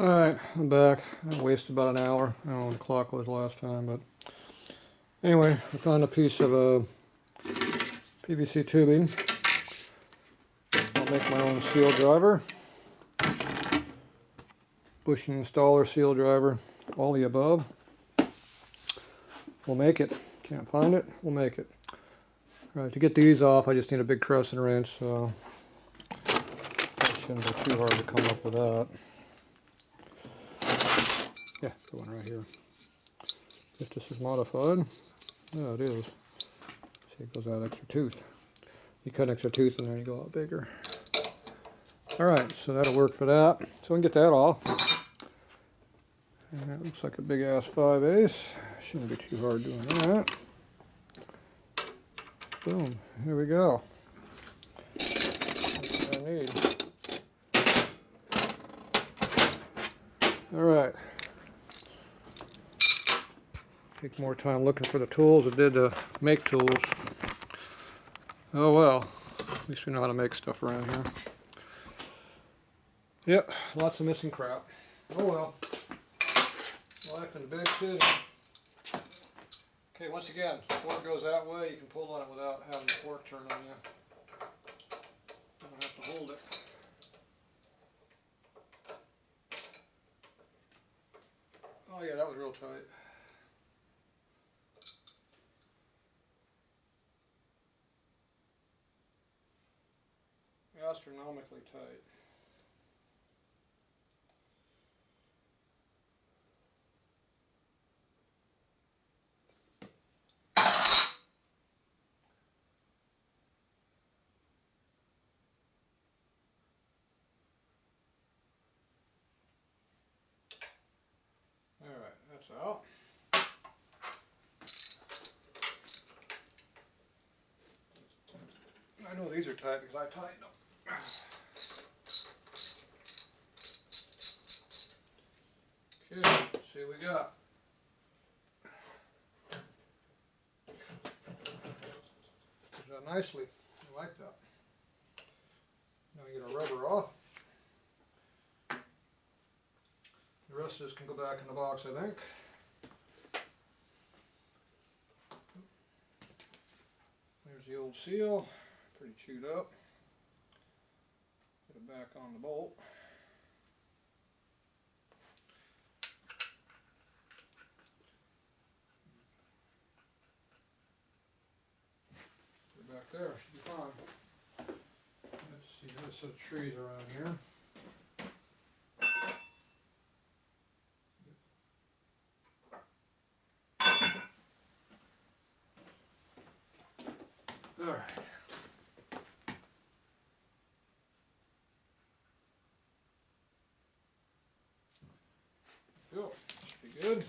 Alright, I'm back. I wasted about an hour. I don't know what the clock was last time, but anyway, I found a piece of PVC tubing. I'll make my own seal driver. Bushing installer, seal driver, all the above. We'll make it. Can't find it, we'll make it. Alright, to get these off, I just need a big crescent wrench, so that shouldn't be too hard to come up with that. Yeah, the one right here. If this is modified, yeah, it is. See, it goes out extra tooth. You cut an extra tooth in there, you go out bigger. Alright, so that'll work for that. So we can get that off. And that looks like a big ass 5/8. Shouldn't be too hard doing that. Boom, here we go. That's what I need. Alright. Take more time looking for the tools than did to make tools. Oh well, at least we know how to make stuff around here. Yep, lots of missing crap. Oh well. Life in the big city. Okay, once again, fork goes that way, you can pull on it without having the fork turn on you. You don't have to hold it. Oh yeah, that was real tight. Astronomically tight. Alright, that's out. I know these are tight because I tightened them. Okay, let's see what we got. Does that nicely. I like that. Now we get our rubber off. The rest of this can go back in the box, I think. There's the old seal, pretty chewed up. Put it back on the bolt. Put it back there, should be fine. Let's see, there's some trees around here. Alright. Go. Should be good.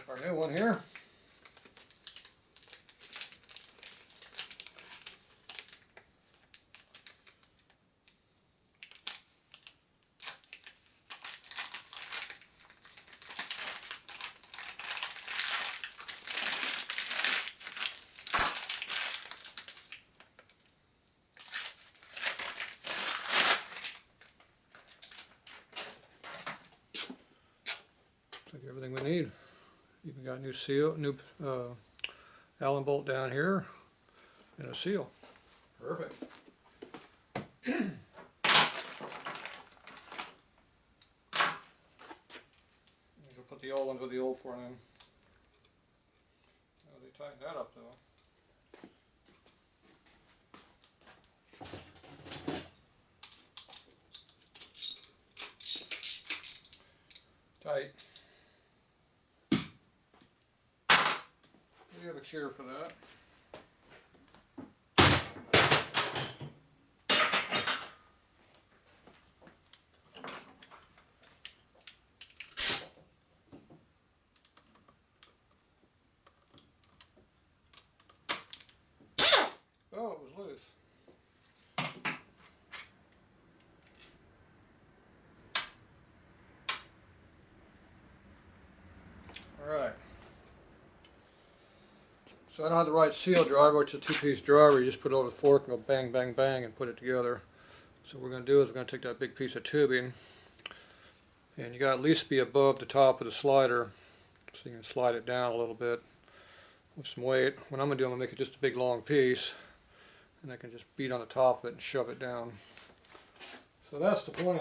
Our new one here. Looks like everything we need. Even got new seal, new Allen bolt down here, and a seal. Perfect. I'll put the old ones with the old front end. Oh, they tightened that up though. Tight. We have a cure for that. Oh, it was loose. All right. So I don't have the right seal driver, which is a 2-piece driver. You just put it over the fork and go bang, bang, bang and put it together. So what we're going to do is we're going to take that big piece of tubing, and you got to at least be above the top of the slider so you can slide it down a little bit with some weight. What I'm going to do, I'm going to make it just a big long piece, and I can just beat on the top of it and shove it down. So that's the plan.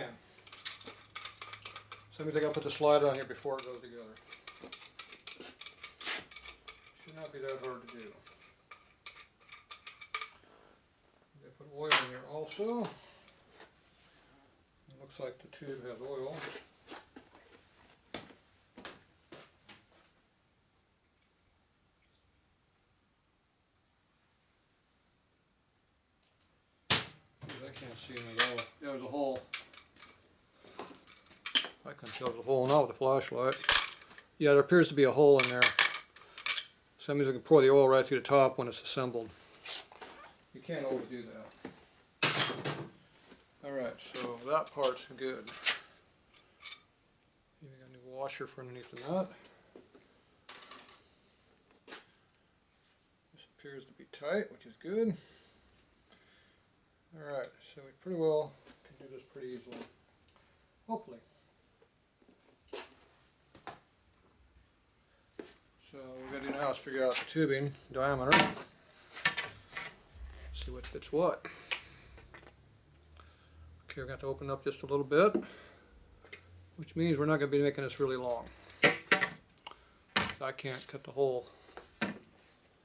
So that means I got to put the slider on here before it goes together. Should not be that hard to do. I'm going to put oil in here also. It looks like the tube has oil. I can't see anything at all. There's a hole. I can tell there's a hole now with the flashlight. Yeah, there appears to be a hole in there. So that means I can pour the oil right through the top when it's assembled. You can't always do that. Alright, so that part's good. You got a new washer for underneath the nut. This appears to be tight, which is good. Alright, so we pretty well can do this pretty easily. Hopefully. So what we got to do now is figure out the tubing diameter. See what fits what. Okay, we're going to have to open up just a little bit, which means we're not going to be making this really long. I can't cut the hole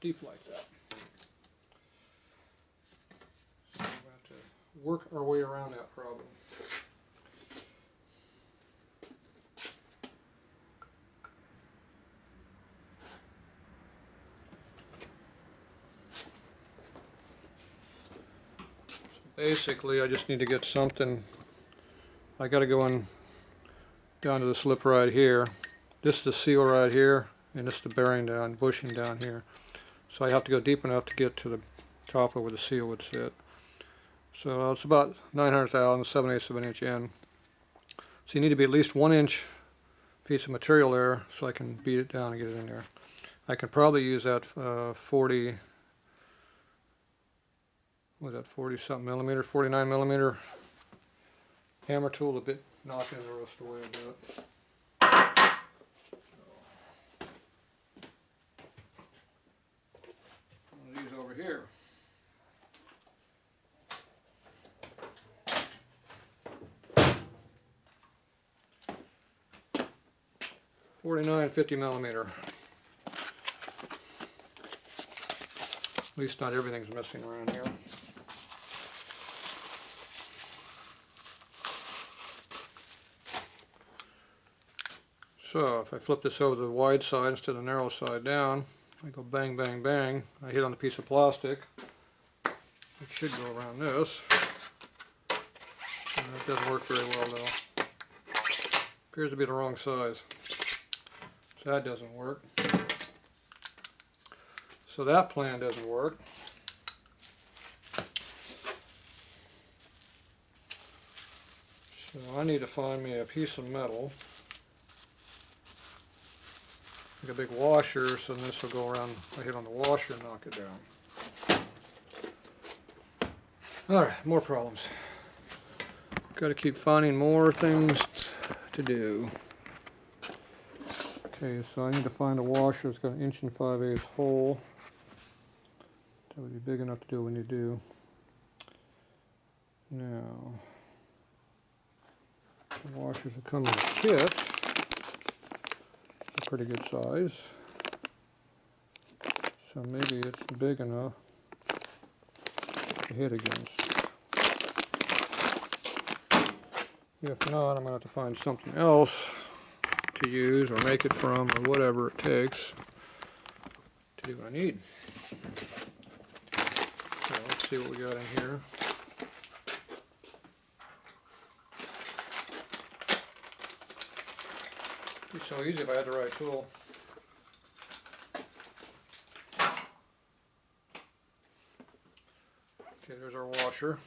deep like that. So we're going to have to work our way around that problem. Basically, I just need to get something. I got to go in down to the slip right here. This is the seal right here, and this is the bearing down, bushing down here. So I have to go deep enough to get to the top of where the seal would sit. So it's about 900 thousandths, 7/8 of an inch in. So you need to be at least 1 inch piece of material there, so I can beat it down and get it in there. I can probably use that 40. What was that, 40 something millimeter, 49 millimeter hammer tool to knock in the rust away a bit. One of these over here. .49, 50 millimeter. At least not everything's missing around here. So if I flip this over to the wide side instead of the narrow side down, I go bang, bang, bang. I hit on the piece of plastic. It should go around this. And that doesn't work very well though. Appears to be the wrong size. So that doesn't work. So that plan doesn't work. So I need to find me a piece of metal. Like a big washer, so then this will go around. I hit on the washer and knock it down. Alright, more problems. Got to keep finding more things to do. Okay, so I need to find a washer that's got an 1 5/8 hole. That would be big enough to do what we need to do. Now, the washers will come in a kit. Pretty good size, so maybe it's big enough to hit against. If not, I'm going to have to find something else to use or make it from or whatever it takes to do what I need. So let's see what we got in here. It'd be so easy if I had the right tool. Okay, there's our washer.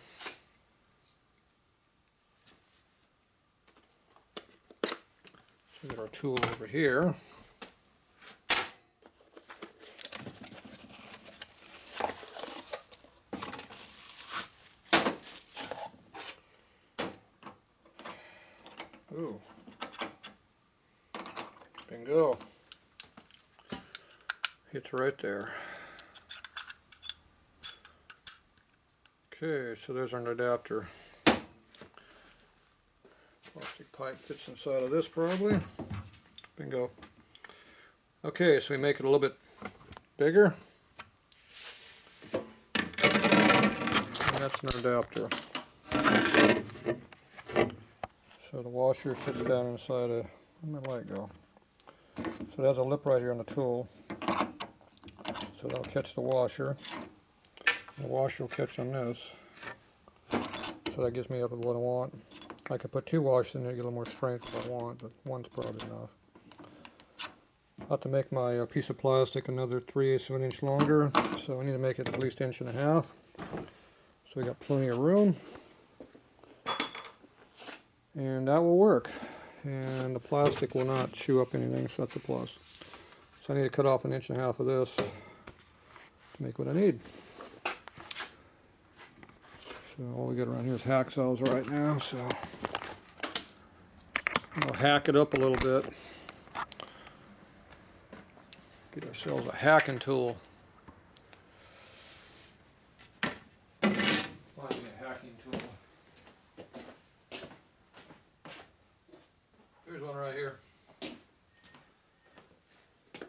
So we got our tool over here. Ooh. Bingo. Hits right there. Okay, so there's our adapter. Plastic pipe fits inside of this probably. Bingo. Okay, so we make it a little bit bigger. And that's an adapter. So the washer sits down inside a, where'd my light go? So it has a lip right here on the tool. So that'll catch the washer. The washer will catch on this. So that gives me up with what I want. I could put 2 washers in there to get a little more strength if I want, but one's probably enough. I'll have to make my piece of plastic another 3/8 of an inch longer, so I need to make it at least 1.5 inches. So we got plenty of room. And that will work. And the plastic will not chew up anything, so that's a plus. So I need to cut off 1.5 inches of this to make what I need. So all we got around here is hacksaws right now, so we'll hack it up a little bit. Get ourselves a hacking tool. Find me a hacking tool. There's one right here.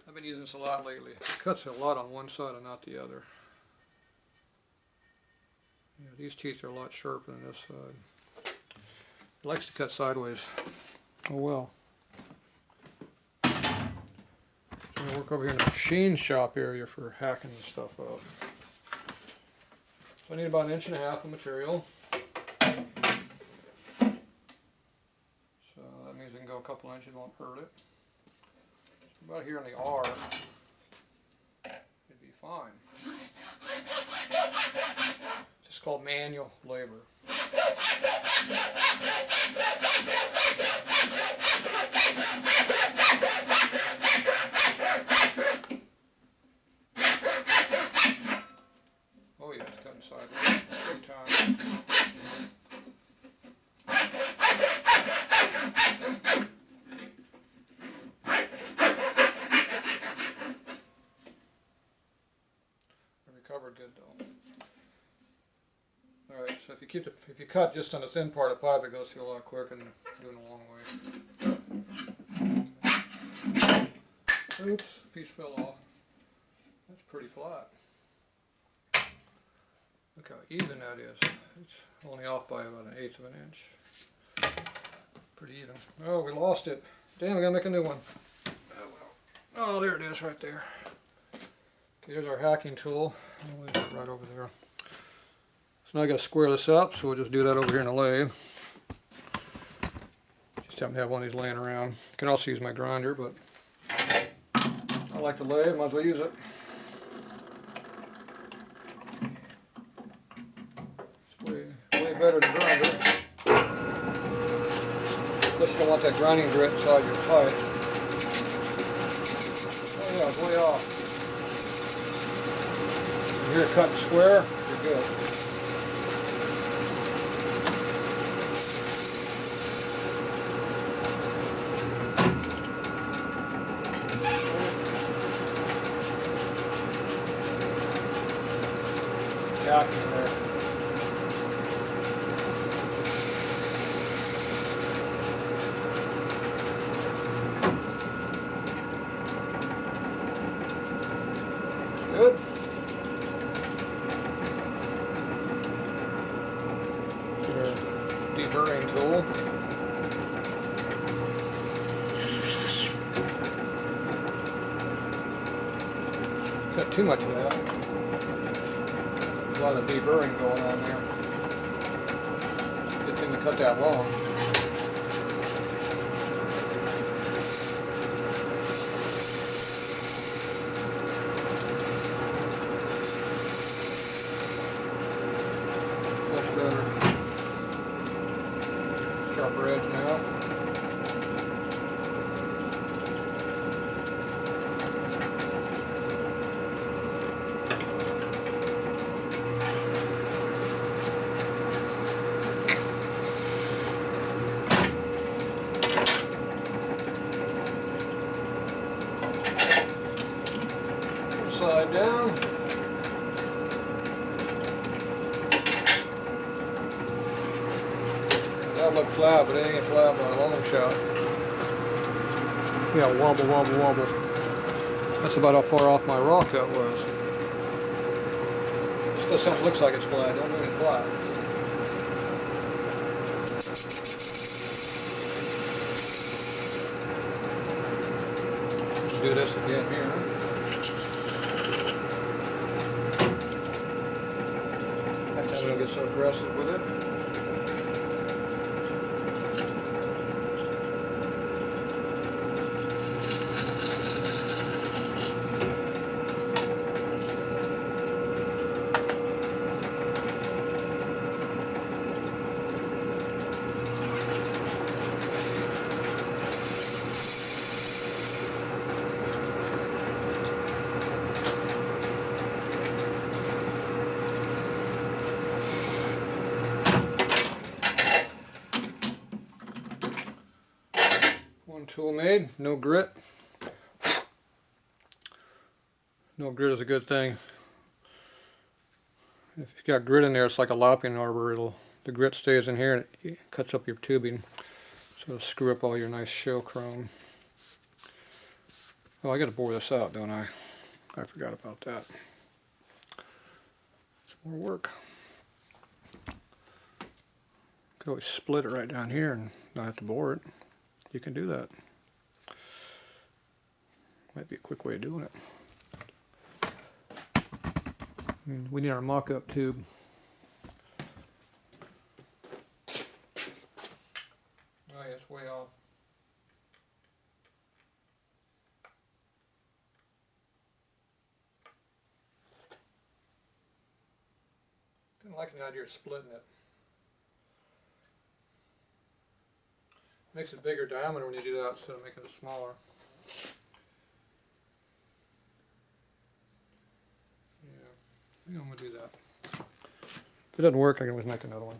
I've been using this a lot lately. It cuts a lot on one side and not the other. Yeah, these teeth are a lot sharper than this side. It likes to cut sideways. Oh well. I'm going to work over here in the machine shop area for hacking this stuff up. So I need about 1.5 inches of material. So that means we can go a couple inches, won't hurt it. So about here on the R, it'd be fine. It's called manual labor. Oh yeah, it's cutting sideways. Big time. I recovered good though. Alright, so if you cut just on the thin part of the pipe, it goes through a lot quicker than doing a long way. Oops, piece fell off. That's pretty flat. Look how even that is. It's only off by about 1/8 of an inch. Pretty even. Oh, we lost it. Damn, we gotta make a new one. Oh well. Oh, there it is right there. Okay, here's our hacking tool. I'll leave it right over there. So now I gotta square this up, so we'll just do that over here in the lathe. Just happen to have one of these laying around. You can also use my grinder, but I like the lathe, might as well use it. Way better than grinder. Just don't want that grinding grit inside your pipe. Oh yeah, it's way off. If you're cutting square, you're good. Jacking in there. Good. Get our deburring tool. Got too much of that. There's a lot of deburring going on there. Good thing to cut that long. Sharper edge now. might look flat, but it ain't flat by a long shot. Yeah, wobble, wobble, wobble. That's about how far off my rock that was. Still something looks like it's flat, don't mean it's flat. Do this again here. That time we don't get so aggressive with it. One tool made, no grit. No grit is a good thing. If you've got grit in there, it's like a lopping arbor. The grit stays in here and it cuts up your tubing. So it'll screw up all your nice show chrome. Oh, I gotta bore this out, don't I? I forgot about that. It's more work. Could always split it right down here and not have to bore it. You can do that. Might be a quick way of doing it. We need our mock-up tube. Oh yeah, it's way off. Didn't like the idea of splitting it. Makes it bigger diameter when you do that instead of making it smaller. Yeah, I think I'm going to do that. If it doesn't work, I can always make another one.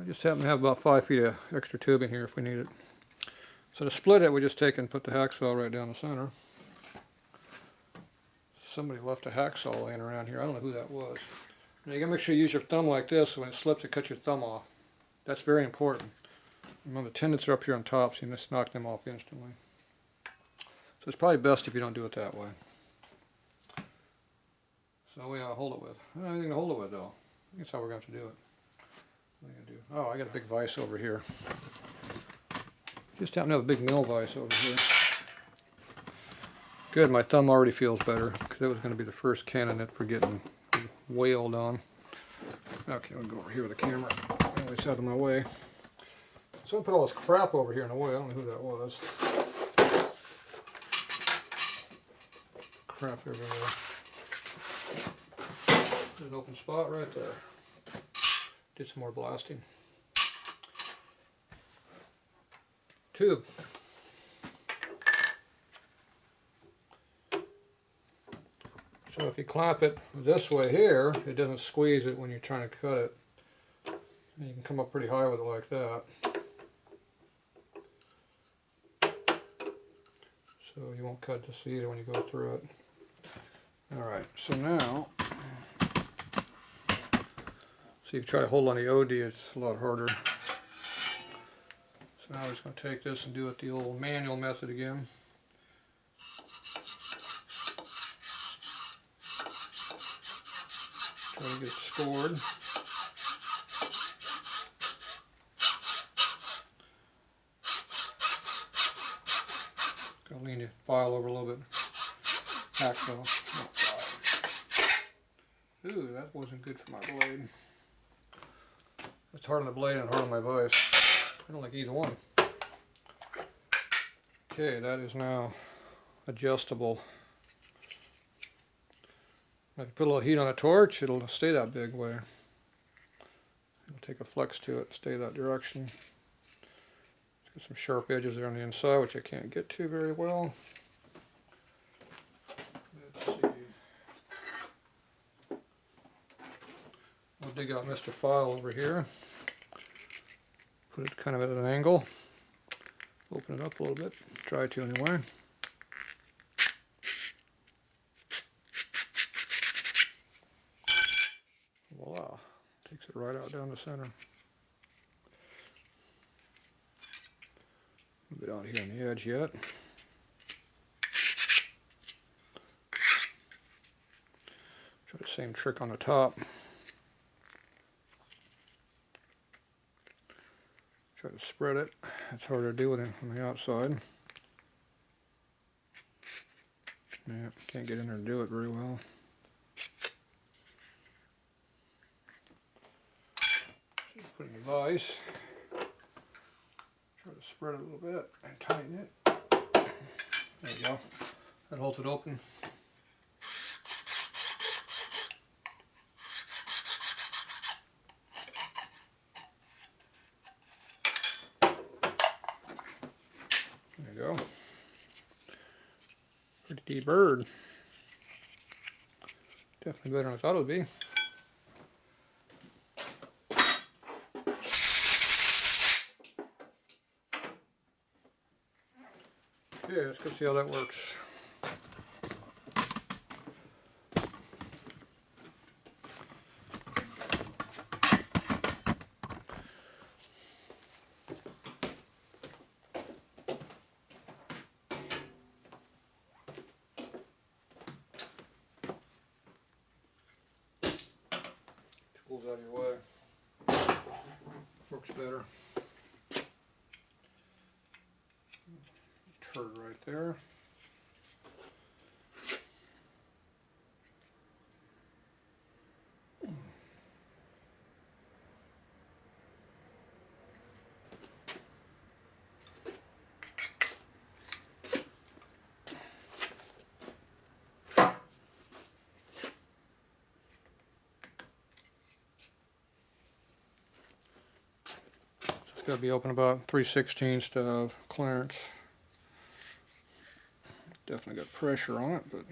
I just happen to have about 5 feet of extra tube in here if we need it. So to split it, we just take and put the hacksaw right down the center. Somebody left a hacksaw laying around here. I don't know who that was. Now you got to make sure you use your thumb like this, so when it slips, it cuts your thumb off. That's very important. Remember, the tendons are up here on top, so you just knock them off instantly. So it's probably best if you don't do it that way. So we hold it with. I don't have anything to hold it with, though. That's how we're going to do it. What am I going to do? Oh, I got a big vise over here. Just happen to have a big mill vise over here. Good, my thumb already feels better, because that was going to be the first candidate for getting wailed on. Okay, I'll go over here with the camera. Get this out of my way. Someone put all this crap over here in the way. I don't know who that was. Crap everywhere. There's an open spot right there. Did some more blasting. Tube. So if you clamp it this way here, it doesn't squeeze it when you're trying to cut it. And you can come up pretty high with it like that. So you won't cut the seed when you go through it. Alright, so now, so you try to hold on the OD, it's a lot harder. So now we're just going to take this and do it the old manual method again. Try to get it scored. Gotta lean the file over a little bit. Hacksaw. Ooh, that wasn't good for my blade. It's hard on the blade and hard on my vise. I don't like either one. Okay, that is now adjustable. If you put a little heat on a torch, it'll stay that big way. It'll take a flex to it, stay that direction. It's got some sharp edges there on the inside, which I can't get to very well. Let's see. I'll dig out Mr. File over here. Put it kind of at an angle. Open it up a little bit. Try to anyway. Voila. Takes it right out down the center. bit out here on the edge yet. Try the same trick on the top. Try to spread it. It's harder to do it on the outside. Yeah, can't get in there and do it very well. Put in the vise. Try to spread it a little bit and tighten it. There you go. That holds it open. There you go. Pretty deep bird. Definitely better than I thought it would be. Okay, let's go see how that works. Tools out of your way. Works better. Turd right there. It's got to be open about 3/16 of clearance. Definitely got pressure on it, but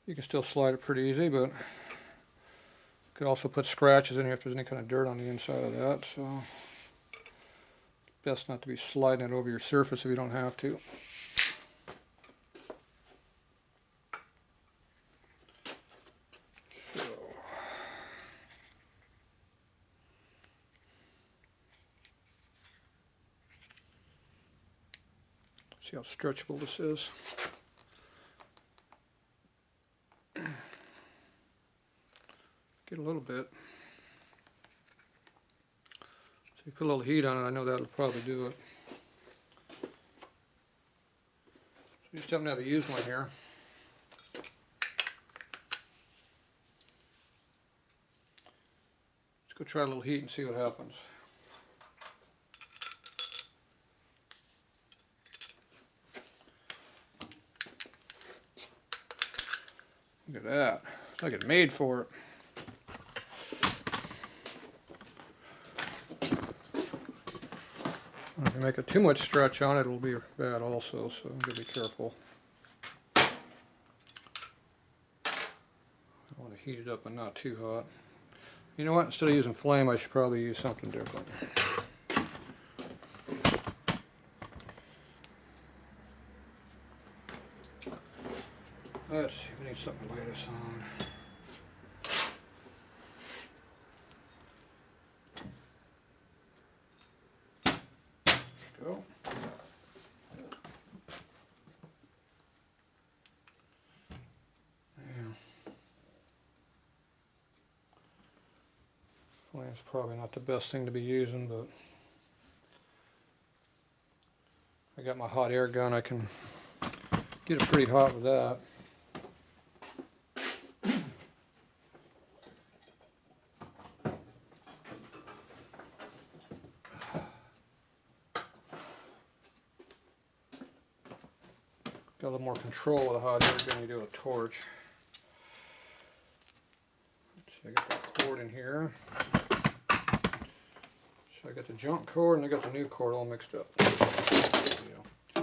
you can still slide it pretty easy, but you could also put scratches in here if there's any kind of dirt on the inside of that, so best not to be sliding it over your surface if you don't have to. See how stretchable this is. Get a little bit. So you put a little heat on it, I know that'll probably do it. So you just happen to have a used one here. Let's go try a little heat and see what happens. Look at that. It's like it's made for it. If you make it too much stretch on it, it'll be bad also, so you gotta be careful. I want to heat it up and not too hot. You know what? Instead of using flame, I should probably use something different. Let's see, we need something to lay this on. Go. Yeah. Flame's probably not the best thing to be using, but I got my hot air gun. I can get it pretty hot with that. Got a little more control with a hot air gun than you do with a torch. Let's see, I got that cord in here. So I got the junk cord and I got the new cord all mixed up. I'm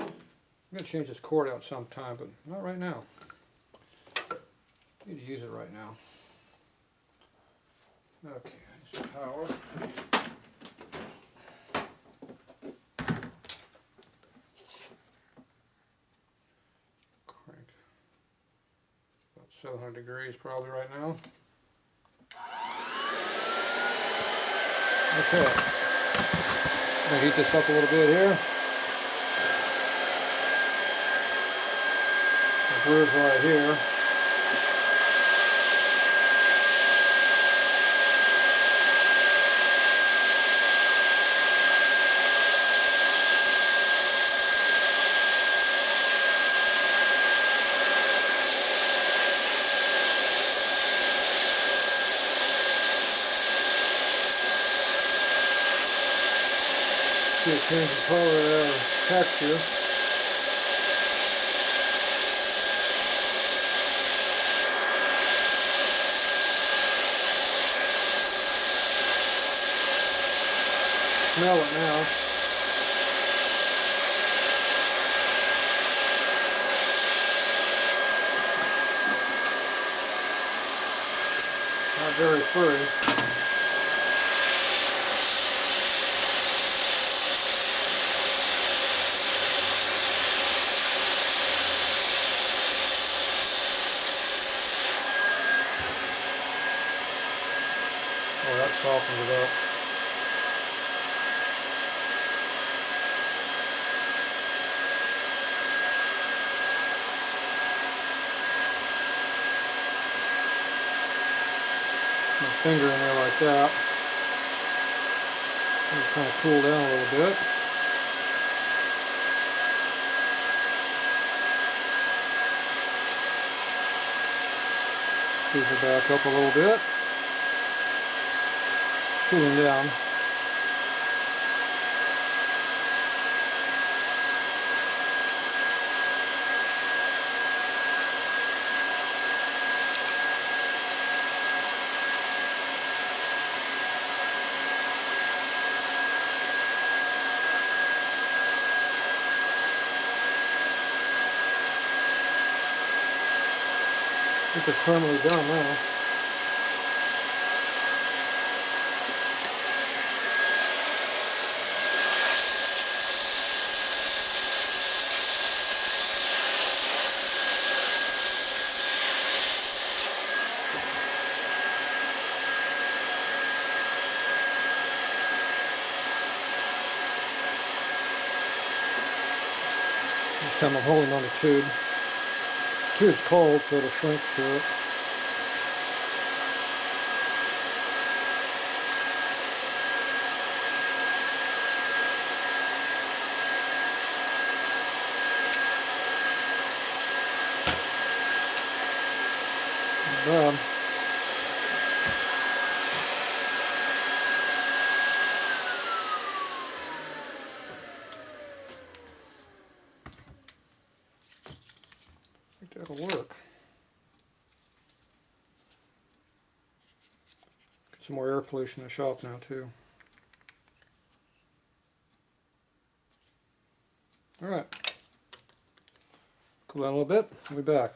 going to change this cord out sometime, but not right now. I need to use it right now. Okay, some power. Crank. About 700 degrees probably right now. Okay. I'm gonna heat this up a little bit here. The groove's right here. See it change the color there, texture. Smell it now. Not very furry. Oh, that softened it up. My finger in there like that. Just kind of cool down a little bit. These are back up a little bit. Cooling down. I think it's permanently done now. This time I'm holding on the tube. The tube's cold, so it'll shrink to it. Done. I think that'll work. Get some more air pollution in the shop now too. Alright. Cool down a little bit, we'll be back.